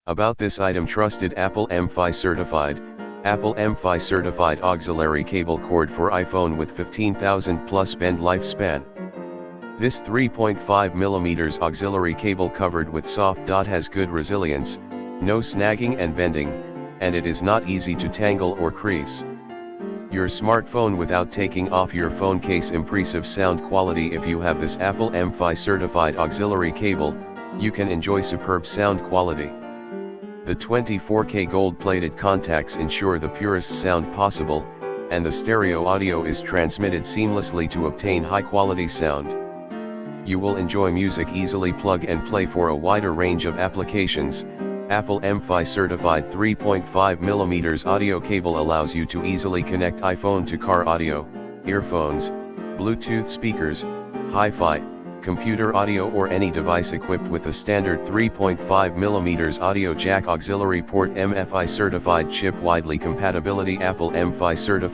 About this item: trusted Apple MFi certified. Apple MFi certified auxiliary cable cord for iPhone with 15,000 plus bend lifespan. This 3.5mm auxiliary cable covered with soft dot has good resilience, no snagging and bending, and it is not easy to tangle or crease your smartphone without taking off your phone case. Impressive sound quality. If you have this Apple MFi certified auxiliary cable, you can enjoy superb sound quality. The 24K gold-plated contacts ensure the purest sound possible, and the stereo audio is transmitted seamlessly to obtain high-quality sound. You will enjoy music easily plug and play for a wider range of applications. Apple MFi certified 3.5mm audio cable allows you to easily connect iPhone to car audio, earphones, Bluetooth speakers, hi-fi, computer audio, or any device equipped with a standard 3.5mm audio jack auxiliary port. MFi certified chip widely compatibility. Apple MFi certified